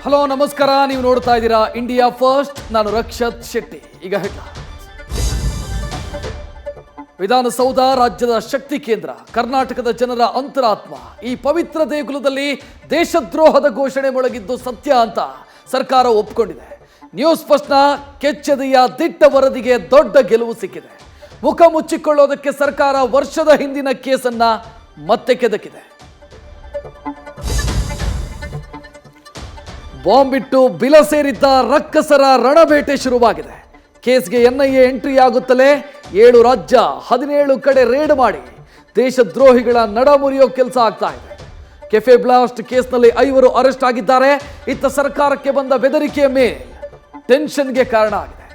Hello ನಮಸ್ಕಾರ, ನೀವು ನೋಡ್ತಾ ಇದ್ದೀರಾ ಇಂಡಿಯಾ ಫಸ್ಟ್. ನಾನು ರಕ್ಷತ್ ಶೆಟ್ಟಿ. ಈಗ ವಿಧಾನಸೌಧ ರಾಜ್ಯದ ಶಕ್ತಿ ಕೇಂದ್ರ, ಕರ್ನಾಟಕದ ಜನರ ಅಂತರಾತ್ಮ. ಈ ಪವಿತ್ರ ದೇಗುಲದಲ್ಲಿ ದೇಶದ್ರೋಹದ ಘೋಷಣೆ ಮೊಳಗಿದ್ದು ಸತ್ಯ ಅಂತ ಸರ್ಕಾರ ಒಪ್ಪಿಕೊಂಡಿದೆ. ನ್ಯೂಸ್ ಫಸ್ಟ್ನ ಕೆಚ್ಚೆದೆಯ ದಿಟ್ಟ ವರದಿಗೆ ದೊಡ್ಡ ಗೆಲುವು ಸಿಕ್ಕಿದೆ. ಮುಖ ಮುಚ್ಚಿಕೊಳ್ಳೋದಕ್ಕೆ ಸರ್ಕಾರ ವರ್ಷದ ಹಿಂದಿನ ಕೇಸನ್ನ ಮತ್ತೆ ಕೆದಕಿದೆ. ಬಾಂಬ್ ಇಟ್ಟು ಬಿಲ ಸೇರಿದ್ದ ರಕ್ಕಸರ ರಣಬೇಟೆ ಶುರುವಾಗಿದೆ. ಕೇಸ್ಗೆ ಎನ್ಐಎ ಎಂಟ್ರಿ ಆಗುತ್ತಲೇ 7 ರಾಜ್ಯ 17 ಕಡೆ ರೇಡ್ ಮಾಡಿ ದೇಶದ್ರೋಹಿಗಳ ನಡ ಮುರಿಯೋ ಕೆಲಸ ಆಗ್ತಾ ಇದೆ. ಕೆಫೆ ಬ್ಲಾಸ್ಟ್ ಕೇಸ್ನಲ್ಲಿ 5 ಅರೆಸ್ಟ್ ಆಗಿದ್ದಾರೆ. ಇತ್ತ ಸರ್ಕಾರಕ್ಕೆ ಬಂದ ಬೆದರಿಕೆಯ ಮೇಲೆ ಟೆನ್ಷನ್ಗೆ ಕಾರಣ ಆಗಿದೆ.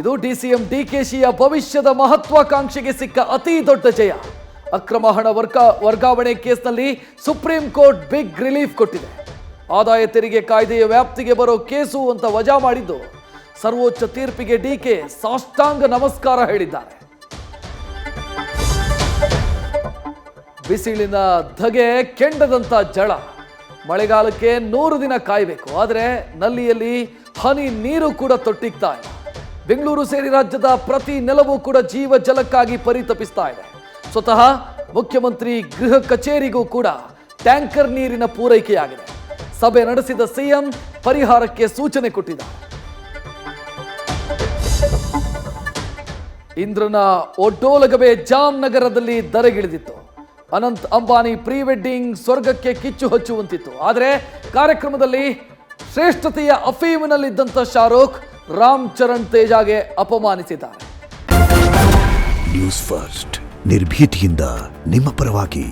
ಇದು ಡಿಸಿಎಂ ಡಿಕೆಶಿಯ ಭವಿಷ್ಯದ ಮಹತ್ವಾಕಾಂಕ್ಷೆಗೆ ಸಿಕ್ಕ ಅತಿ ದೊಡ್ಡ ಜಯ. ಅಕ್ರಮ ಹಣ ವರ್ಗಾವಣೆ ಕೇಸ್ನಲ್ಲಿ ಸುಪ್ರೀಂ ಕೋರ್ಟ್ ಬಿಗ್ ರಿಲೀಫ್ ಕೊಟ್ಟಿದೆ. ಆದಾಯ ತೆರಿಗೆ ಕಾಯ್ದೆಯ ವ್ಯಾಪ್ತಿಗೆ ಬರೋ ಕೇಸು ಅಂತ ವಜಾ ಮಾಡಿದ್ದು ಸರ್ವೋಚ್ಚ ತೀರ್ಪಿಗೆ ಡಿಕೆ ಸಾಷ್ಟಾಂಗ ನಮಸ್ಕಾರ ಹೇಳಿದ್ದಾರೆ. ಬಿಸಿಲಿನ ಧಗೆ ಕೆಂಡದಂತ ಜಳ. ಮಳೆಗಾಲಕ್ಕೆ 100 ದಿನ ಕಾಯಬೇಕು, ಆದರೆ ನಲ್ಲಿಯಲ್ಲಿ ಹನಿ ನೀರು ಕೂಡ ತೊಟ್ಟಿಗ್ತಾ ಇಲ್ಲ. ಬೆಂಗಳೂರು ಸೇರಿ ರಾಜ್ಯದ ಪ್ರತಿ ನೆಲವೂ ಕೂಡ ಜೀವ ಜಲಕ್ಕಾಗಿ ಪರಿತಪಿಸ್ತಾ ಇದೆ. ಸ್ವತಃ ಮುಖ್ಯಮಂತ್ರಿ ಗೃಹ ಕಚೇರಿಗೂ ಕೂಡ ಟ್ಯಾಂಕರ್ ನೀರಿನ ಪೂರೈಕೆಯಾಗಿದೆ. ಸಭೆ ನಡೆಸಿದ ಸಿಎಂ ಪರಿಹಾರಕ್ಕೆ ಸೂಚನೆ ಕೊಟ್ಟಿದ್ದಾರೆ. ಇಂದ್ರನ ಒಡ್ಡೋಲಗವೇ ಜಾಮ್ನಗರದಲ್ಲಿ ಧರೆಗಿಳಿದಿತ್ತು. ಅನಂತ್ ಅಂಬಾನಿ ಪ್ರೀ ವೆಡ್ಡಿಂಗ್ ಸ್ವರ್ಗಕ್ಕೆ ಕಿಚ್ಚು ಹಚ್ಚುವಂತಿತ್ತು. ಆದರೆ ಕಾರ್ಯಕ್ರಮದಲ್ಲಿ ಶ್ರೇಷ್ಠತೆಯ ಅಫೀಮಿನಲ್ಲಿದ್ದಂಥ ಶಾರುಖ್ ರಾಮ್ ಚರಣ್ ತೇಜಾಗೆ ಅಪಮಾನಿಸಿದ್ದಾರೆ. ನ್ಯೂಸ್ ಫಸ್ಟ್ ನಿರ್ಭೀತಿಯಿಂದ ನಿಮ್ಮ ಪರವಾಗಿ.